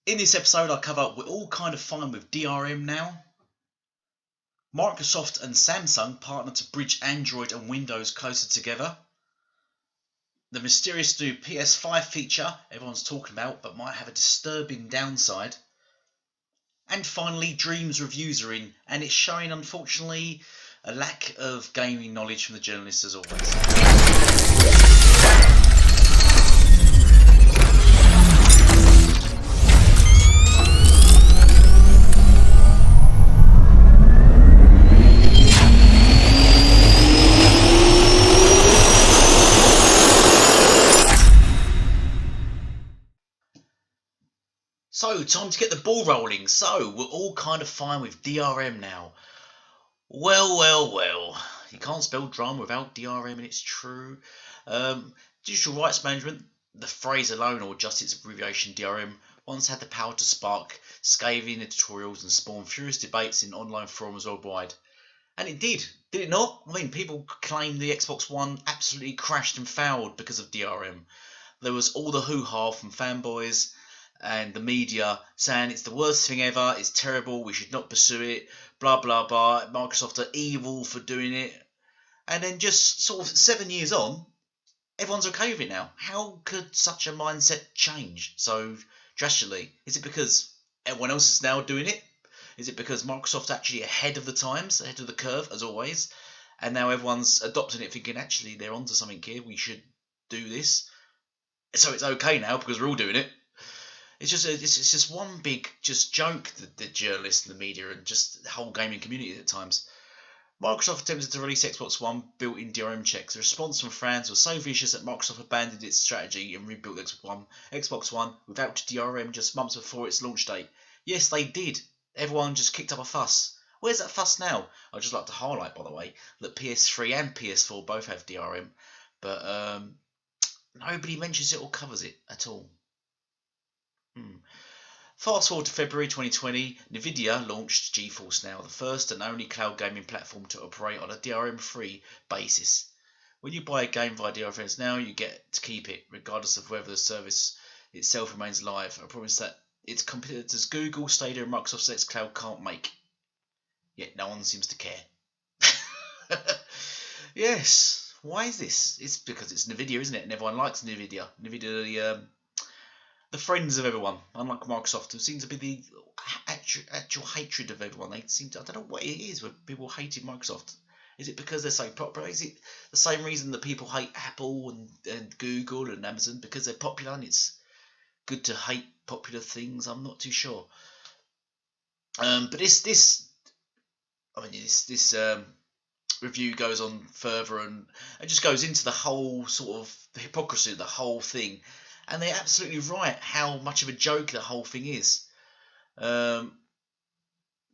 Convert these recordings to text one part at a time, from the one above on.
In this episode, I cover we're all kind of fine with DRM now. Microsoft and Samsung partner to bridge Android and Windows closer together. The mysterious new PS5 feature everyone's talking about but might have a disturbing downside. And finally, Dreams reviews are in, and it's showing, unfortunately, a lack of gaming knowledge from the journalists as always. So, time to get the ball rolling. So, we're all kind of fine with DRM now. Well. You can't spell drama without DRM, and it's true. Digital rights management, the phrase alone, or just its abbreviation DRM, once had the power to spark scathing editorials and spawn furious debates in online forums worldwide. And it did it not? I mean, people claim the Xbox One absolutely crashed and fouled because of DRM. There was all the hoo-ha from fanboys and the media saying it's the worst thing ever, it's terrible, we should not pursue it, blah blah blah, Microsoft are evil for doing it. And then just sort of 7 years on, everyone's okay with it now. How could such a mindset change so drastically? Is it because everyone else is now doing it? Is it because Microsoft's actually ahead of the times, ahead of the curve, as always, and now everyone's adopting it thinking, actually, they're onto something here, we should do this? So it's okay now because we're all doing it. It's just one big joke, the journalists and the media and just the whole gaming community at times. Microsoft attempted to release Xbox One built-in DRM checks. The response from fans was so vicious that Microsoft abandoned its strategy and rebuilt Xbox One without DRM just months before its launch date. Yes, they did. Everyone just kicked up a fuss. Where's that fuss now? I'd just like to highlight, by the way, that PS3 and PS4 both have DRM, but nobody mentions it or covers it at all. Fast forward to February 2020, Nvidia launched GeForce Now, the first and only cloud gaming platform to operate on a DRM-free basis. When you buy a game via DRM Now, you get to keep it, regardless of whether the service itself remains live. I promise that its competitors Google, Stadia and Microsoft's xCloud can't make. Yet no one seems to care. Yes, why is this? It's because it's Nvidia, isn't it? And everyone likes Nvidia. Nvidia, the friends of everyone, unlike Microsoft, who seem to be the actual hatred of everyone. They seem to, I don't know what it is when people hated Microsoft. Is it because they're so popular? Is it the same reason that people hate Apple and Google and Amazon? Because they're popular and it's good to hate popular things? I'm not too sure. But this review goes on further and it just goes into the whole sort of the hypocrisy of the whole thing. And they're absolutely right how much of a joke the whole thing is.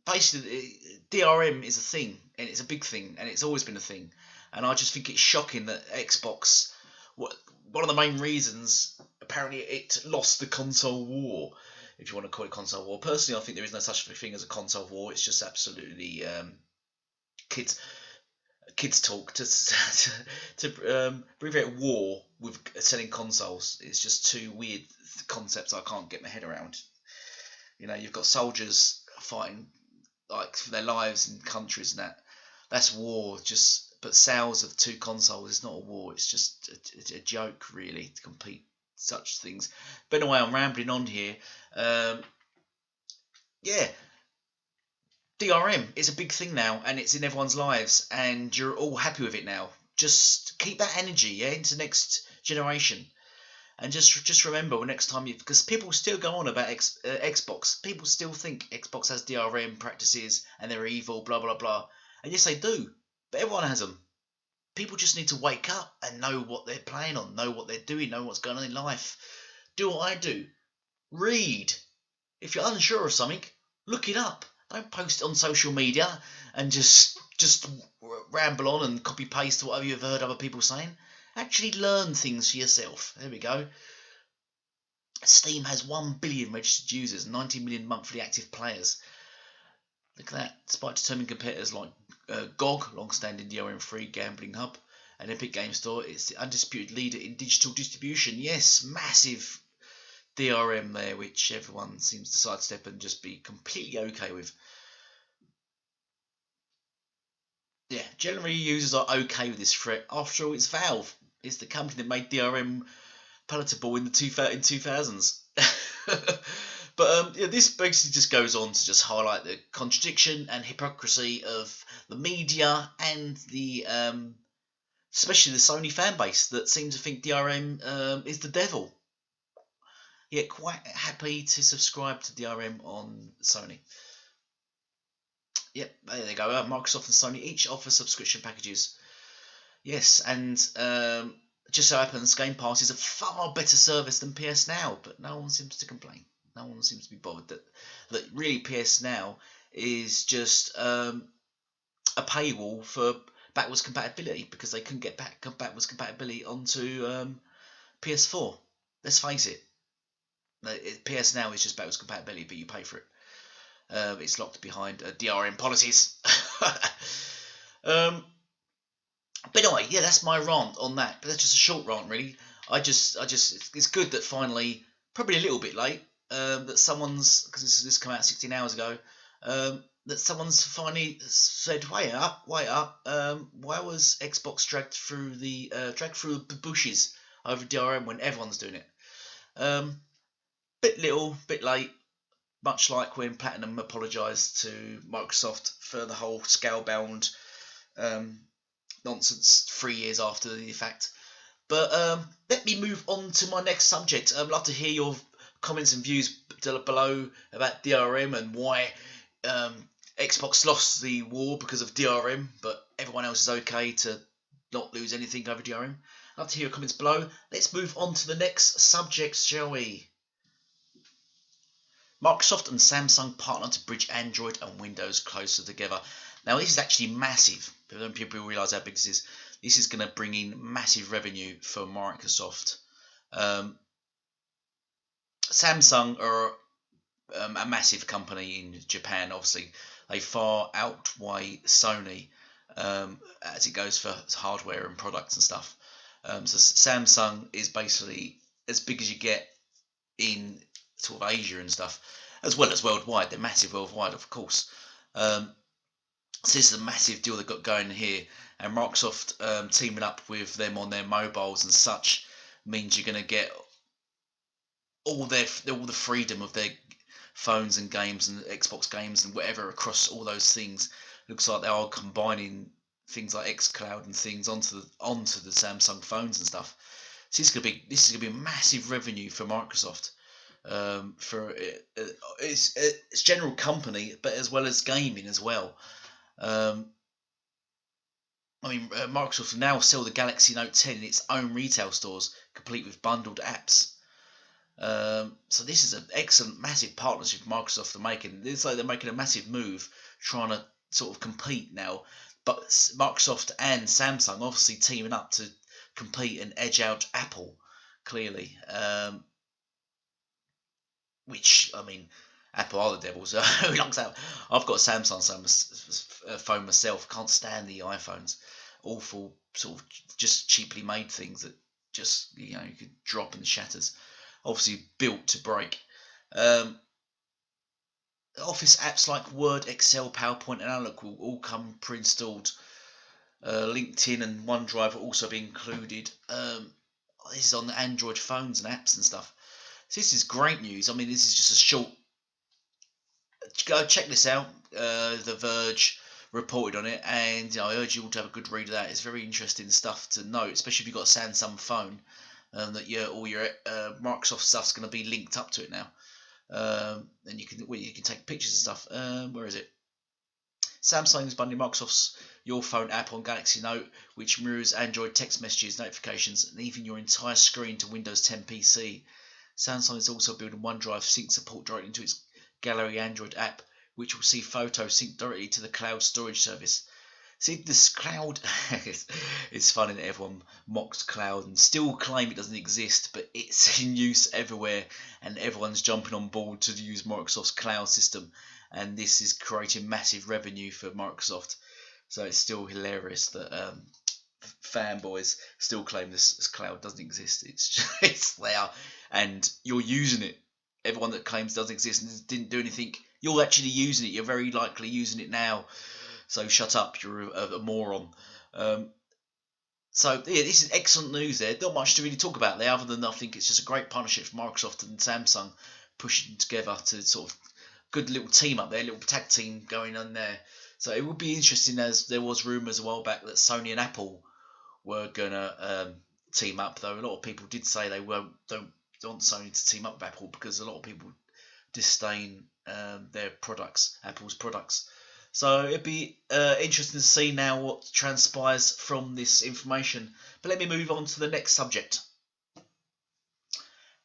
Basically, DRM is a thing, and it's a big thing, and it's always been a thing. And I just think it's shocking that Xbox, one of the main reasons, apparently it lost the console war, if you want to call it console war. Personally, I think there is no such thing as a console war. It's just absolutely kids talk to abbreviate war with selling consoles. It's just two weird concepts I can't get my head around. You know, you've got soldiers fighting like for their lives in countries and that's war. But sales of two consoles is not a war. It's just a joke, really, to compete such things. But anyway, I'm rambling on here. DRM is a big thing now, and it's in everyone's lives, and you're all happy with it now. Just keep that energy, into next generation, and just remember next time because people still go on about Xbox. People still think Xbox has DRM practices and they're evil, blah blah blah. And yes, they do, but everyone has them. People just need to wake up and know what they're playing on, know what they're doing, know what's going on in life. Do what I do. Read. If you're unsure of something, look it up. Don't post it on social media and just ramble on and copy paste whatever you've heard other people saying. Actually learn things for yourself. There we go. Steam has 1 billion registered users, 90 million monthly active players. Look at that. Despite determined competitors like E.G.G, long-standing DRM-free gambling hub, and Epic Game Store, it's the undisputed leader in digital distribution. Yes, massive DRM there, which everyone seems to sidestep and just be completely okay with. Yeah, generally users are okay with this threat. After all, it's Valve. It's the company that made DRM palatable in the 2000s. But yeah, this basically just goes on to just highlight the contradiction and hypocrisy of the media and the especially the Sony fan base that seem to think DRM is the devil. Yet quite happy to subscribe to DRM on Sony. Yep, there they go. Microsoft and Sony each offer subscription packages. Yes, and just so happens Game Pass is a far better service than PS Now, but no one seems to complain. No one seems to be bothered that really PS Now is just a paywall for backwards compatibility because they couldn't get backwards compatibility onto PS4. Let's face it, PS Now is just backwards compatibility, but you pay for it. It's locked behind DRM policies. But anyway, yeah, that's my rant on that. But that's just a short rant, really. It's good that finally, probably a little bit late, that someone's, because this came out 16 hours ago, that someone's finally said, wait up, why was Xbox dragged through the bushes over DRM when everyone's doing it? Bit late, much like when Platinum apologised to Microsoft for the whole scale-bound nonsense 3 years after the fact. But let me move on to my next subject. I'd love to hear your comments and views below about DRM and why Xbox lost the war because of DRM, but everyone else is okay to not lose anything over DRM. I'd love to hear your comments below. Let's move on to the next subject, shall we? Microsoft and Samsung partner to bridge Android and Windows closer together. Now, this is actually massive. People realise how big this is. This is going to bring in massive revenue for Microsoft. Samsung are a massive company in Japan. Obviously, they far outweigh Sony as it goes for hardware and products and stuff. So Samsung is basically as big as you get in sort of Asia and stuff, as well as worldwide. They're massive worldwide, of course. So this is a massive deal they've got going here, and Microsoft teaming up with them on their mobiles and such means you're going to get all the freedom of their phones and games and Xbox games and whatever across all those things. Looks like they are combining things like xCloud and things onto the Samsung phones and stuff. So this is gonna be massive revenue for Microsoft. For its general company, but as well as gaming as well. Microsoft will now sell the Galaxy Note 10 in its own retail stores, complete with bundled apps. So this is an excellent, massive partnership Microsoft are making. It's like they're making a massive move, trying to sort of compete now. But Microsoft and Samsung obviously teaming up to compete and edge out Apple, clearly. Which, Apple are the devils. Who likes that? I've got a Samsung phone myself. Can't stand the iPhones. Awful, sort of just cheaply made things that just you could drop and shatters. Obviously built to break. Office apps like Word, Excel, PowerPoint, and Outlook will all come pre-installed. LinkedIn and OneDrive will also be included. This is on the Android phones and apps and stuff. So this is great news. This is just a short. Go check this out. The Verge reported on it, and I urge you all to have a good read of that. It's very interesting stuff to note, especially if you've got a Samsung phone, that all your Microsoft stuff's going to be linked up to it now. And you can take pictures and stuff. Where is it? Samsung is bundling Microsoft's Your Phone app on Galaxy Note, which mirrors Android text messages, notifications, and even your entire screen to Windows 10 PC. Samsung is also building OneDrive sync support directly into its Gallery Android app, which will see photos synced directly to the cloud storage service. See, this cloud, it's funny that everyone mocks cloud and still claim it doesn't exist, but it's in use everywhere, and everyone's jumping on board to use Microsoft's cloud system, and this is creating massive revenue for Microsoft. So it's still hilarious that fanboys still claim this cloud doesn't exist. It's there, and you're using it. Everyone that claims it doesn't exist and didn't do anything, you're actually using it. You're very likely using it now. So shut up, you're a moron. So yeah, this is excellent news there. Not much to really talk about there, other than I think it's just a great partnership for Microsoft and Samsung pushing together to sort of good little team up there, little tag team going on there. So it would be interesting, as there was rumours a while back that Sony and Apple were gonna team up, though a lot of people did say they don't want Sony to team up with Apple because a lot of people disdain their products, Apple's products. So it'd be interesting to see now what transpires from this information. But let me move on to the next subject.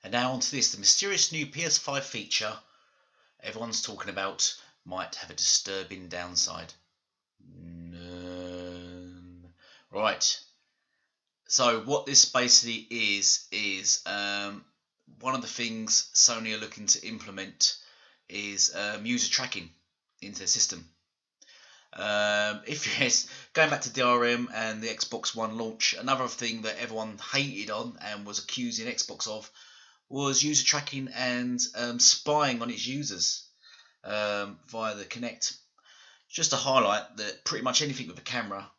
And now on to this. The mysterious new PS5 feature everyone's talking about might have a disturbing downside. Right. So what this basically is one of the things Sony are looking to implement is user tracking into the system. If yes, going back to DRM and the Xbox One launch, another thing that everyone hated on and was accusing Xbox of was user tracking and spying on its users via the Kinect. Just to highlight that pretty much anything with a camera,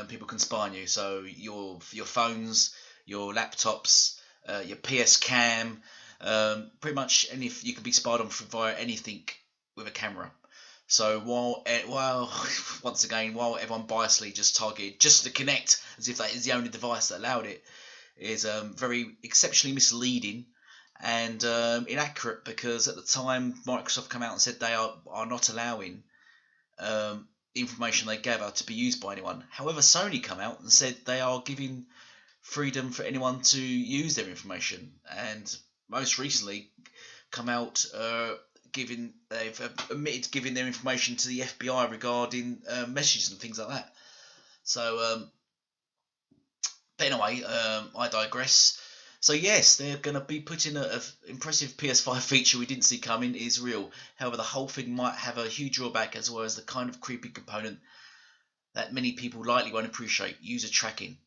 people can spy on you. So your phones, your laptops, your PS Cam, pretty much you can be spied on via anything with a camera. So while once again, while everyone biasly just targeted just the Kinect as if that is the only device that allowed it, is very exceptionally misleading and inaccurate, because at the time Microsoft came out and said they are not allowing information they gather to be used by anyone. However, Sony come out and said they are giving freedom for anyone to use their information, and most recently come out they've admitted giving their information to the FBI regarding messages and things like that. So, but anyway, I digress. So yes, they're going to be putting an impressive PS5 feature we didn't see coming is real. However, the whole thing might have a huge drawback, as well as the kind of creepy component that many people likely won't appreciate: user tracking.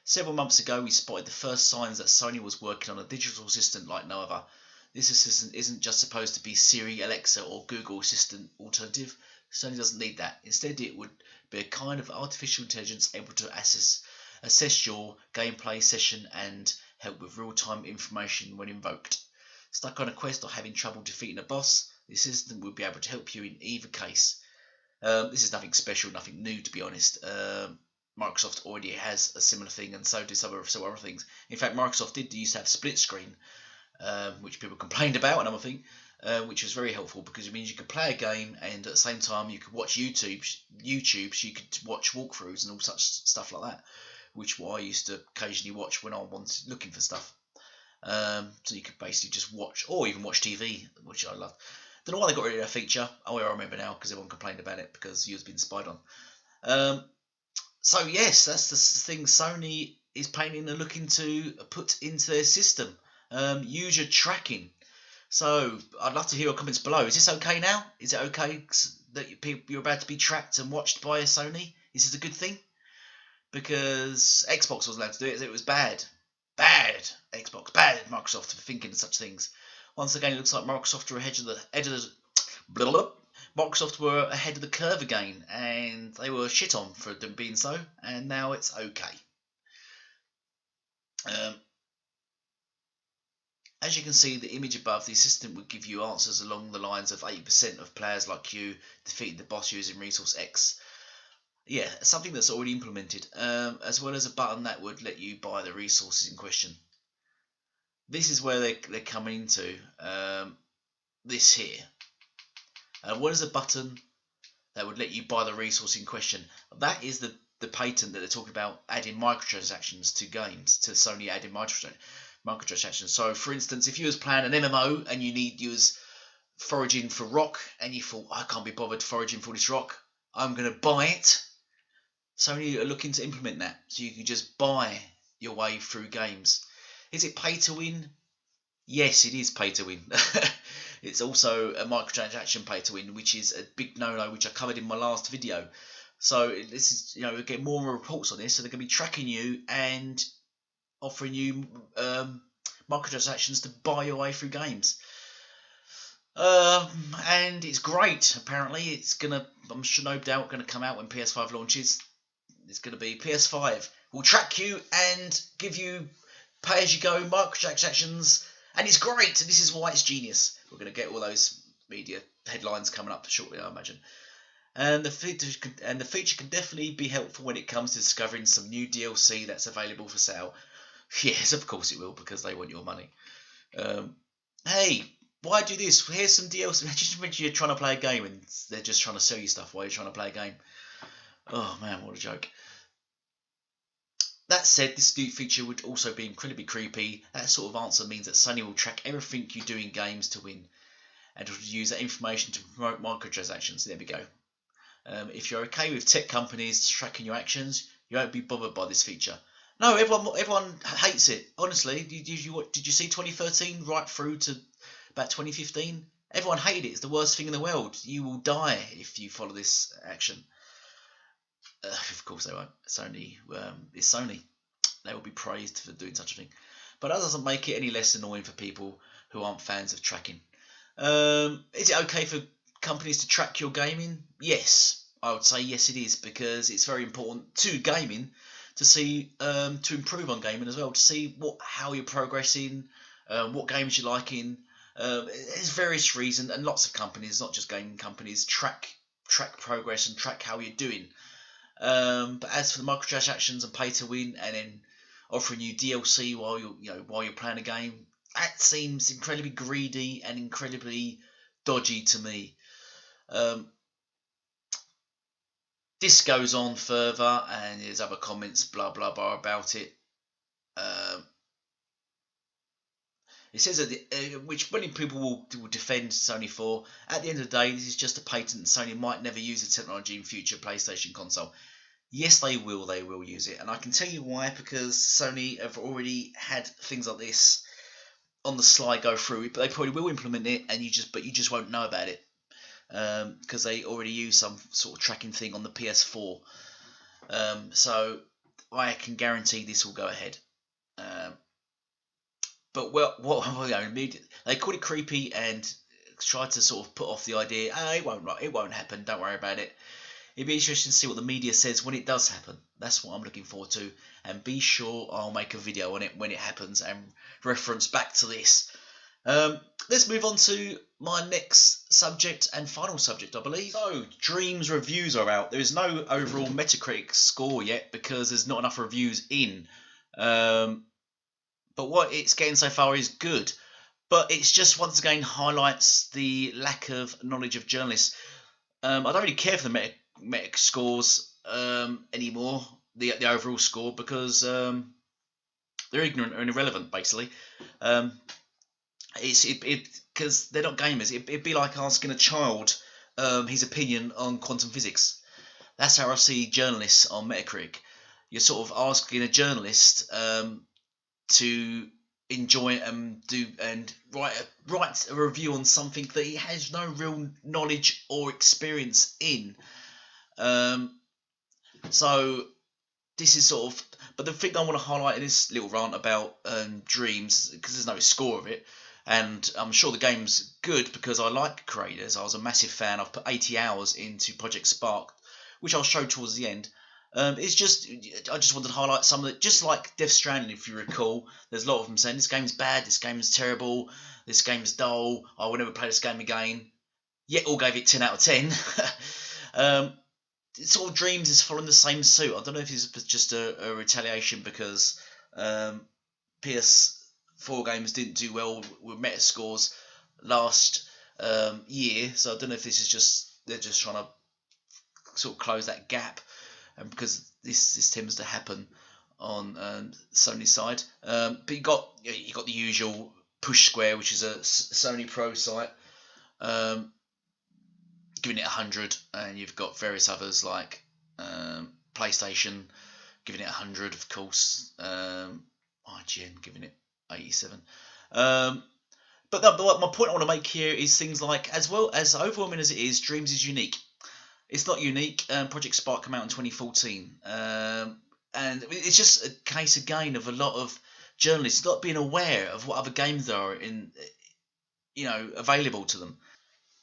Several months ago, we spotted the first signs that Sony was working on a digital assistant like no other. This assistant isn't just supposed to be Siri, Alexa, or Google Assistant alternative. Sony doesn't need that. Instead, it would be a kind of artificial intelligence able to assess your gameplay session and help with real-time information when invoked. Stuck on a quest or having trouble defeating a boss, the assistant will be able to help you in either case. This is nothing special, nothing new, to be honest. Microsoft already has a similar thing, and so do some other things. In fact, Microsoft used to have split screen, which people complained about, another thing, which was very helpful because it means you could play a game and at the same time you could watch YouTube, so you could watch walkthroughs and all such stuff like that, which I used to occasionally watch when I wanted looking for stuff. So you could basically just watch, or even watch TV, which I loved. Don't know why they got rid of that feature. Oh, I remember now, because everyone complained about it because you was being spied on. So yes, that's the thing Sony is planning and looking to put into their system. User tracking. So I'd love to hear your comments below. Is this okay now? Is it okay that you're about to be tracked and watched by Sony? Is this a good thing? Because Xbox wasn't allowed to do it. It was bad. Bad Xbox. Bad Microsoft for thinking of such things. Once again, it looks like Microsoft are Microsoft were ahead of the curve again, and they were shit on for them being so, and now it's okay. As you can see, the image above, the assistant would give you answers along the lines of 80% of players like you defeated the boss using resource X. Yeah, something that's already implemented, as well as a button that would let you buy the resources in question. This is where they're coming into this here. What is a button that would let you buy the resource in question? That is the patent that they're talking about, adding microtransactions to games, to Sony adding microtransactions. So, for instance, if you was playing an MMO and you was foraging for rock, and you thought, I can't be bothered foraging for this rock, I'm going to buy it. Sony are looking to implement that, so you can just buy your way through games. Is it pay to win? Yes, it is pay to win. It's also a microtransaction pay to win, which is a big no-no, which I covered in my last video. So this is, we get more and more reports on this. So they're going to be tracking you and offering you microtransactions to buy your way through games. And it's great. Apparently, it's gonna. I'm sure, no doubt, going to come out when PS5 launches. It's going to be PS5 will track you and give you pay-as-you-go microtransactions, and it's great. And this is why it's genius. We're going to get all those media headlines coming up shortly, I imagine. And the feature can definitely be helpful when it comes to discovering some new DLC that's available for sale. Yes, of course it will, because they want your money. Hey, why do this? Here's some DLC. Just imagine you're trying to play a game and they're just trying to sell you stuff while you're trying to play a game. Oh man, what a joke. That said, this new feature would also be incredibly creepy. That sort of answer means that Sony will track everything you do in games to win, and will use that information to promote microtransactions. There we go. If you're okay with tech companies tracking your actions, you won't be bothered by this feature. No, everyone hates it. Honestly, did you see 2013 right through to about 2015? Everyone hated it. It's the worst thing in the world. You will die if you follow this action. Of course they won't. Sony, it's Sony. They will be praised for doing such a thing. But that doesn't make it any less annoying for people who aren't fans of tracking. Is it okay for companies to track your gaming? Yes, I would say yes it is, because it's very important to gaming to see, to improve on gaming as well, to see how you're progressing, what games you're liking. There's various reasons, and lots of companies, not just gaming companies, track progress and track how you're doing. But as for the microtransactions and pay to win, and then offering you DLC while you're playing a game, that seems incredibly greedy and incredibly dodgy to me. This goes on further, and there's other comments, blah blah blah, about it. It says that which many people will defend Sony for. At the end of the day, this is just a patent, and Sony might never use the technology in future PlayStation console. Yes, they will. They will use it, and I can tell you why. Because Sony have already had things like this on the sly go through it, but they probably will implement it, and you just won't know about it, because they already use some sort of tracking thing on the PS4. So I can guarantee this will go ahead. But they called it creepy and tried to sort of put off the idea. It won't happen. Don't worry about it. It'd be interesting to see what the media says when it does happen. That's what I'm looking forward to. And be sure I'll make a video on it when it happens and reference back to this. Let's move on to my next subject and final subject, I believe. So, Dreams reviews are out. There is no overall Metacritic score yet because there's not enough reviews in. But what it's getting so far is good. But it's just once again highlights the lack of knowledge of journalists. I don't really care for the Metacritic scores anymore, the overall score, because they're ignorant and irrelevant, basically. Because they're not gamers. It'd be like asking a child his opinion on quantum physics. That's how I see journalists on Metacritic. You're sort of asking a journalist to enjoy and write a review on something that he has no real knowledge or experience in. So this is sort of, but the thing I want to highlight in this little rant about Dreams, because there's no score of it, and I'm sure the game's good because I like creators. I was a massive fan. I've put 80 hours into Project Spark, which I'll show towards the end. I just wanted to highlight some of it, just like Death Stranding, if you recall. There's a lot of them saying this game's bad, this game is terrible, this game is dull, I will never play this game again. Yet all gave it 10 out of 10. Sort of Dreams is following the same suit. I don't know if it's just a retaliation because PS4 games didn't do well with Metascores last year, so I don't know if this is they're just trying to sort of close that gap. And because this tends to happen on Sony's side, but you got the usual Push Square, which is a Sony Pro site, giving it 100, and you've got various others like PlayStation giving it 100, of course, IGN giving it 87. But my point I want to make here is things like, as well as overwhelming as it is, Dreams is unique. It's not unique. Project Spark came out in 2014, and it's just a case again of a lot of journalists not being aware of what other games there are available to them.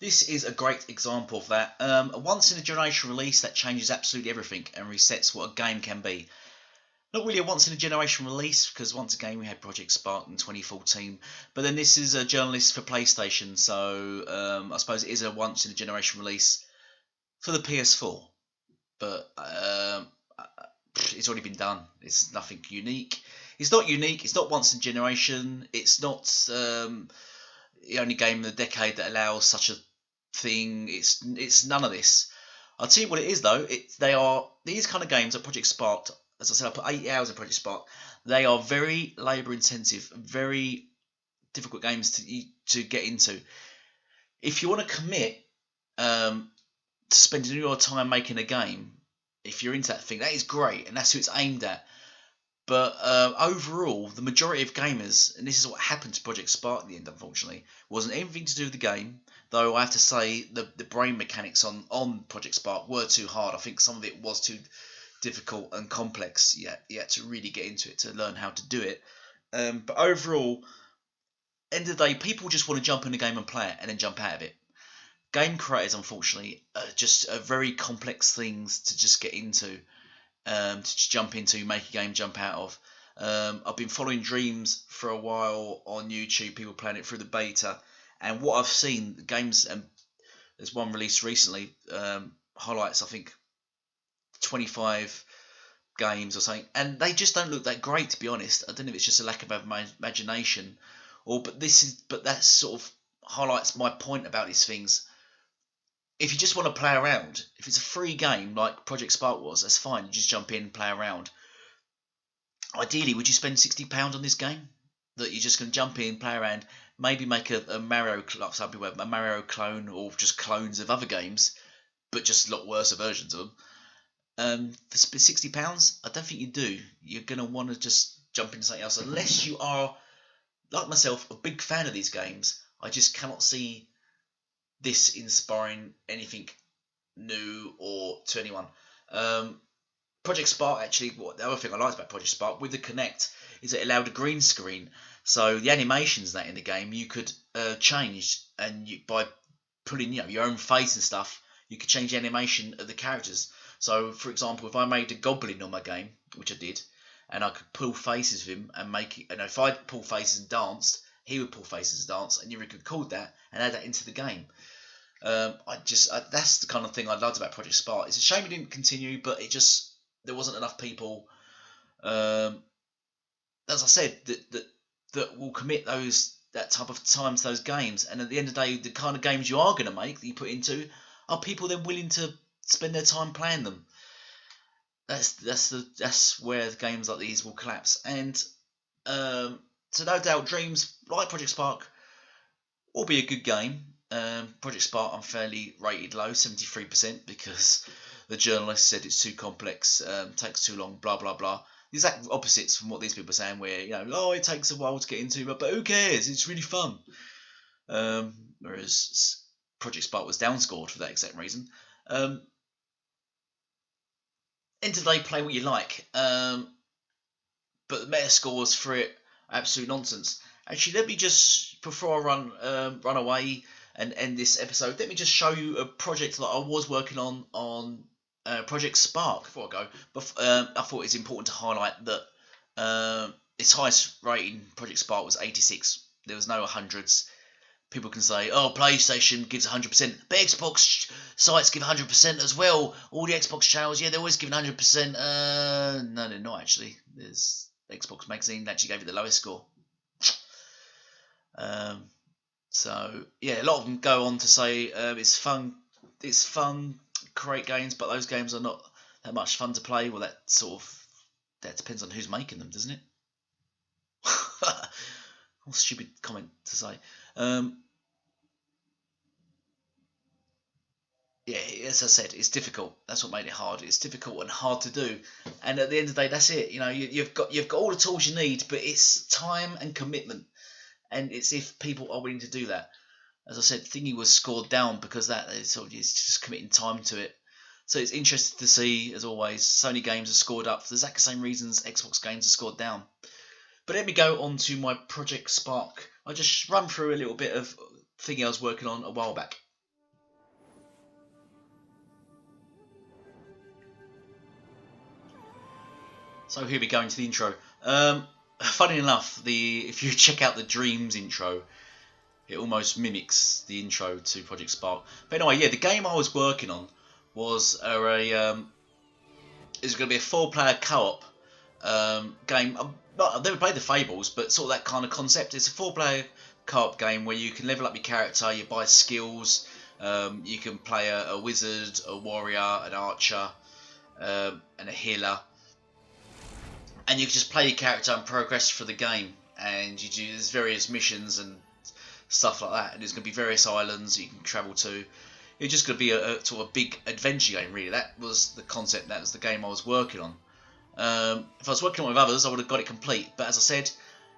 This is a great example of that. A once in a generation release that changes absolutely everything and resets what a game can be. Not really a once in a generation release, because once again we had Project Spark in 2014, but then this is a journalist for PlayStation, so I suppose it is a once in a generation release for the PS4. But it's already been done. It's nothing unique. It's not unique. It's not once in a generation. It's not the only game in the decade that allows such a thing. It's none of this. I'll tell you what it is though. They are these kind of games at Project Spark. As I said, I put 8 hours in Project Spark. They are very labour intensive, very difficult games to get into. If you want to commit to spending your time making a game, if you're into that thing, that is great, and that's who it's aimed at. But overall, the majority of gamers, and this is what happened to Project Spark in the end, unfortunately, wasn't anything to do with the game. Though I have to say the brain mechanics on Project Spark were too hard. I think some of it was too difficult and complex. You had to really get into it to learn how to do it. But overall, end of the day, people just want to jump in the game and play it and then jump out of it. Game creators, unfortunately, just very complex things to just get into, to just jump into, make a game, jump out of. I've been following Dreams for a while on YouTube, people playing it through the beta, and what I've seen, games, and there's one released recently, highlights, I think, 25 games or something, and they just don't look that great, to be honest. I don't know if it's just a lack of imagination, but that sort of highlights my point about these things. If you just want to play around, if it's a free game like Project Spark was, that's fine. You just jump in, play around. Ideally, would you spend £60 on this game? That you're just going to jump in, play around, maybe make a Mario, like some people have, a Mario clone, or just clones of other games, but just a lot worse versions of them. For £60, I don't think you do. You're going to want to just jump into something else, unless you are, like myself, a big fan of these games. I just cannot see this inspiring anything new or to anyone. Project Spark, actually, the other thing I liked about Project Spark with the Kinect is it allowed a green screen, so the animations that in the game you could change, and by putting your own face and stuff, you could change the animation of the characters. So, for example, if I made a goblin on my game, which I did, and I could pull faces with him and make it, and if I pull faces and danced, he would pull faces and dance, and you could record that and add that into the game. That's the kind of thing I loved about Project Spark. It's a shame it didn't continue, but there wasn't enough people, as I said, that will commit that type of time to those games. And at the end of the day, the kind of games you are going to make, that you put into, are people then willing to spend their time playing them. That's where games like these will collapse. And so no doubt, Dreams, like Project Spark, will be a good game. Project Spark, I'm fairly rated low, 73%, because the journalist said it's too complex, takes too long, blah blah blah. The exact opposites from what these people are saying, where it takes a while to get into, but who cares? It's really fun. Whereas Project Spark was downscored for that exact reason. End of the day, play what you like. But the meta scores for it are absolute nonsense. Actually, let me just, before I run away and end this episode, let me just show you a project that I was working on Project Spark before I go. But I thought it's important to highlight that its highest rating, Project Spark, was 86. There was no hundreds. People can say, oh, PlayStation gives 100%, but Xbox sites give 100% as well. All the Xbox channels, yeah, they're always giving 100%. No, they're not actually. There's Xbox Magazine actually gave it the lowest score. So yeah, a lot of them go on to say it's fun, create games, but those games are not that much fun to play. Well, that depends on who's making them, doesn't it? What a stupid comment to say. Yeah, as I said, it's difficult. That's what made it hard. It's difficult and hard to do. And at the end of the day, that's it. You've got all the tools you need, but it's time and commitment. And it's if people are willing to do that. As I said, Thingy was scored down because it's just committing time to it. So it's interesting to see, as always, Sony games are scored up for the exact same reasons Xbox games are scored down. But let me go on to my Project Spark. I'll just run through a little bit of thing I was working on a while back. So here we go into the intro. Funny enough, if you check out the Dreams intro, it almost mimics the intro to Project Spark. But anyway, yeah, the game I was working on was it was going to be a 4-player co-op game. I've never played the Fables, but sort of that kind of concept. It's a 4-player co-op game where you can level up your character, you buy skills, you can play a wizard, a warrior, an archer, and a healer. And you can just play your character and progress through the game. And there's various missions and stuff like that. And there's going to be various islands you can travel to. It's just going to be a sort of big adventure game, really. That was the concept. That was the game I was working on. If I was working on it with others, I would have got it complete. But as I said,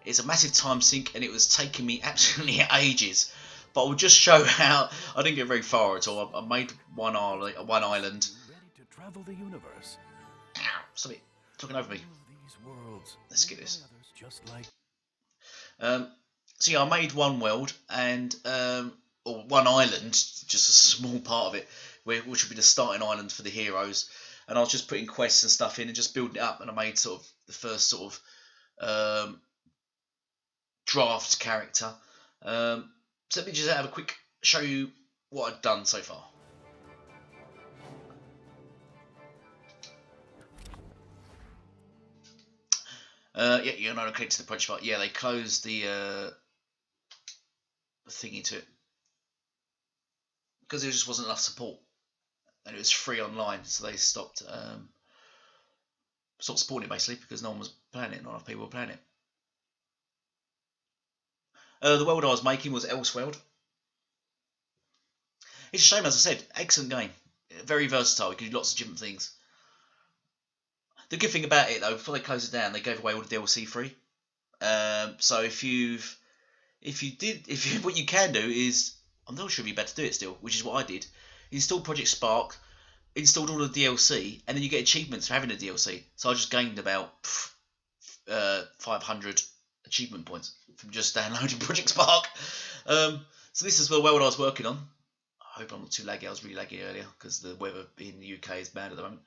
it's a massive time sink, and it was taking me absolutely ages. But I will just show how I didn't get very far at all. I made one island. Ready to travel the universe. Ow, sorry, talking over me. Let's get this. Just like So yeah, I made one world and or one island, just a small part of it, which would be the starting island for the heroes. And I was just putting quests and stuff in and just building it up. And I made sort of the first sort of draft character. So let me just have a quick show you what I've done so far. Yeah, you're not connected to the Project Spark. Yeah, they closed the thingy to it because there just wasn't enough support, and it was free online, so they stopped supporting it basically because no one was playing it, not enough people were playing it. The world I was making was Elseworld. It's a shame, as I said, excellent game, very versatile. You can do lots of different things. The good thing about it though, before they closed it down, they gave away all the DLC free. So what you can do is, I'm not sure if you're about to do it still, which is what I did. Install Project Spark, installed all the DLC, and then you get achievements for having the DLC. So I just gained about 500 achievement points from just downloading Project Spark. So this is the world I was working on. I hope I'm not too laggy. I was really laggy earlier because the weather in the UK is bad at the moment.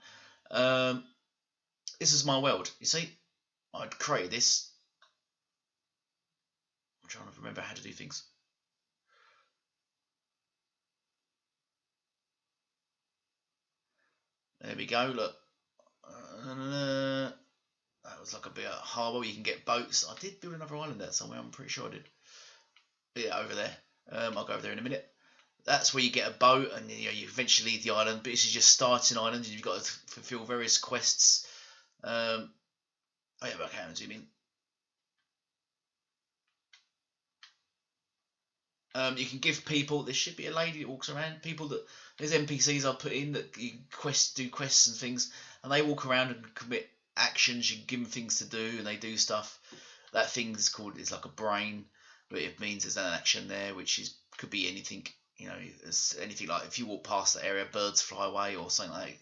This is my world. You see, I'd created this. I'm trying to remember how to do things. There we go, look. That was like a bit of harbour. You can get boats. I did build another island there somewhere, I'm pretty sure I did. But yeah, over there. I'll go over there in a minute. That's where you get a boat and you eventually leave the island. But this is just starting island and you've got to fulfill various quests. Oh yeah, but I can't zoom in. You can give people. There should be a lady that walks around. People that there's NPCs I put in that you do quests and things, and they walk around and commit actions. You can give them things to do, and they do stuff. That thing's called. It's like a brain, but it means there's an action there, which could be anything. It's anything like if you walk past that area, birds fly away or something like that.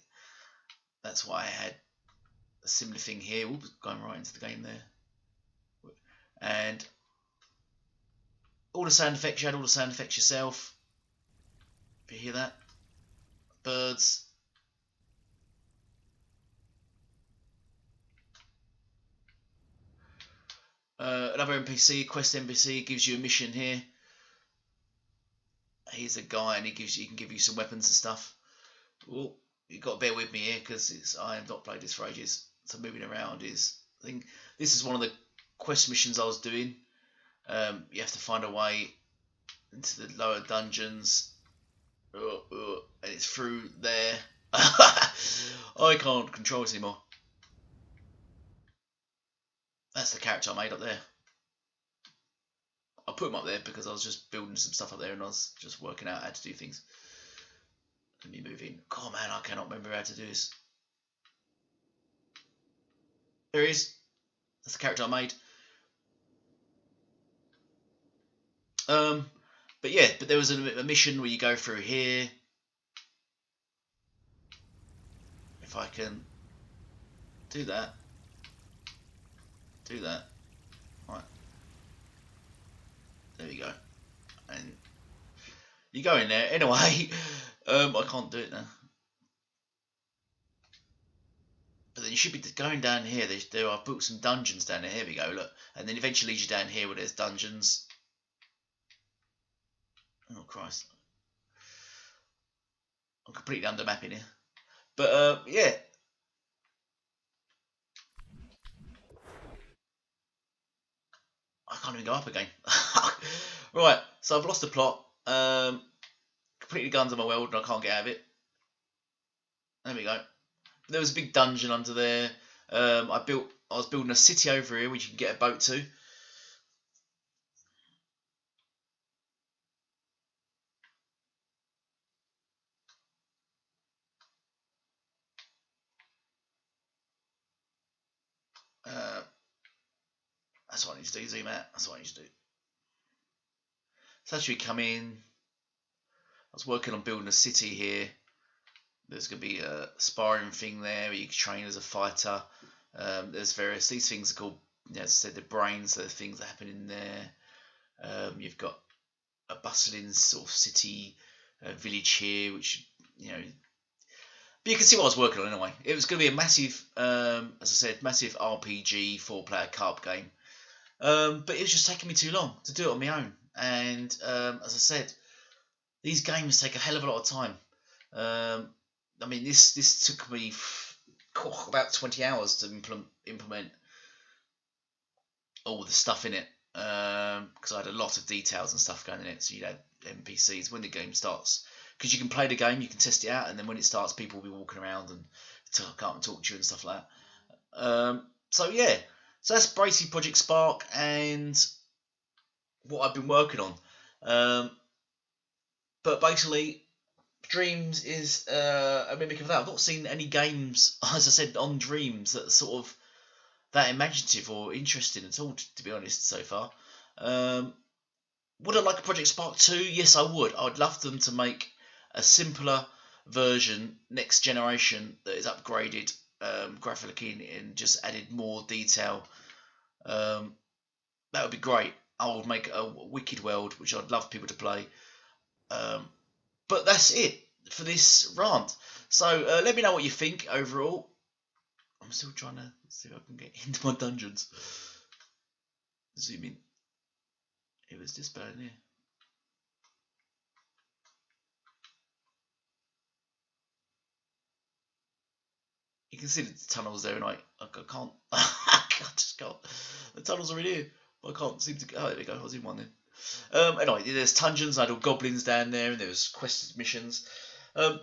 That's why I had a similar thing here. Oops, going right into the game there. And all the sound effects, you had all the sound effects yourself. If you hear that. Birds. Another NPC, quest NPC, gives you a mission here. Here's a guy and he can give you some weapons and stuff. Well, you've got to bear with me here because I have not played this for ages. So moving around is I think this is one of the quest missions I was doing. You have to find a way into the lower dungeons, and it's through there. I can't control this anymore. That's the character I made up there. I put him up there because I was just building some stuff up there and I was just working out how to do things. Let me move in. God, man, I cannot remember how to do this. There he is. That's the character I made. But there was a mission where you go through here. if I can do that, right, there we go, and you go in there anyway. I can't do it now, but then you should be going down here. There are built some dungeons down there. Here we go, look, and then eventually leads you down here where there's dungeons. Oh Christ, I'm completely under mapping here, but yeah. I can't even go up again. Right, so I've lost the plot. Completely guns on my world and I can't get out of it. There we go. There was a big dungeon under there. I was building a city over here which you can get a boat to. That's what I need to do. Zoom out. That's what I need to do. So as we come in, I was working on building a city here. There's going to be a sparring thing there where you can train as a fighter. There's various, these things are called, as I said, the brains, the things that happen in there. You've got a bustling sort of city village here, which, you know, but you can see what I was working on anyway. It was going to be a massive, as I said, massive RPG 4-player co-op game. But it was just taking me too long to do it on my own. And as I said, these games take a hell of a lot of time. I mean, this took me about 20 hours to implement all the stuff in it, because I had a lot of details and stuff going in it. So you had NPCs when the game starts, because you can play the game, you can test it out, and then when it starts, people will be walking around and come and talk to you and stuff like that. So yeah, so that's basically Project Spark and what I've been working on. But basically, Dreams is a mimic of that. I've not seen any games, as I said, on Dreams that are sort of that imaginative or interesting at all, to be honest, so far. Would I like a Project Spark 2? Yes, I would. I would love them to make a simpler version, next generation, that is upgraded graphically and just added more detail. That would be great. I would make a wicked world, which I'd love people to play. But that's it for this rant. So let me know what you think overall. I'm still trying to see if I can get into my dungeons. Zoom in. It was this bad in here. You can see the tunnels there, and I can't. I just can't. The tunnels are in here, but I can't seem to. Oh, there we go. I was in one then. Anyway, there's dungeons. I had all goblins down there, and there was quest missions. And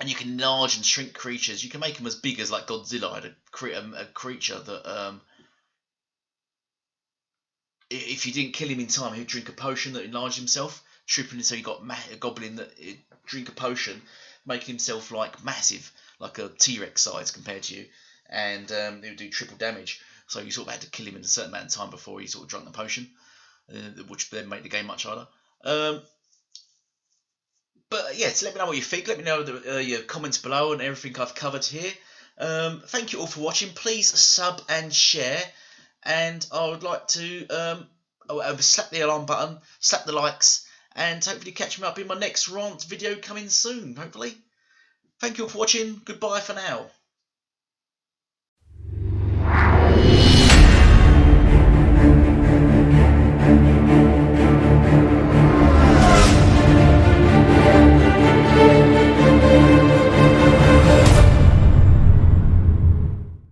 you can enlarge and shrink creatures. You can make them as big as like Godzilla. I had a creature that if you didn't kill him in time, he'd drink a potion that enlarged himself, tripling. So you got a goblin that drink a potion, making himself like massive, like a T-Rex size compared to you, and he would do triple damage. So you sort of had to kill him in a certain amount of time before he sort of drank the potion, which then made the game much harder. But yeah, so let me know what you think. Let me know your comments below and everything I've covered here. Thank you all for watching. Please sub and share. And I would like to slap the alarm button, slap the likes, and hopefully catch me up in my next rant video coming soon, hopefully. Thank you all for watching. Goodbye for now.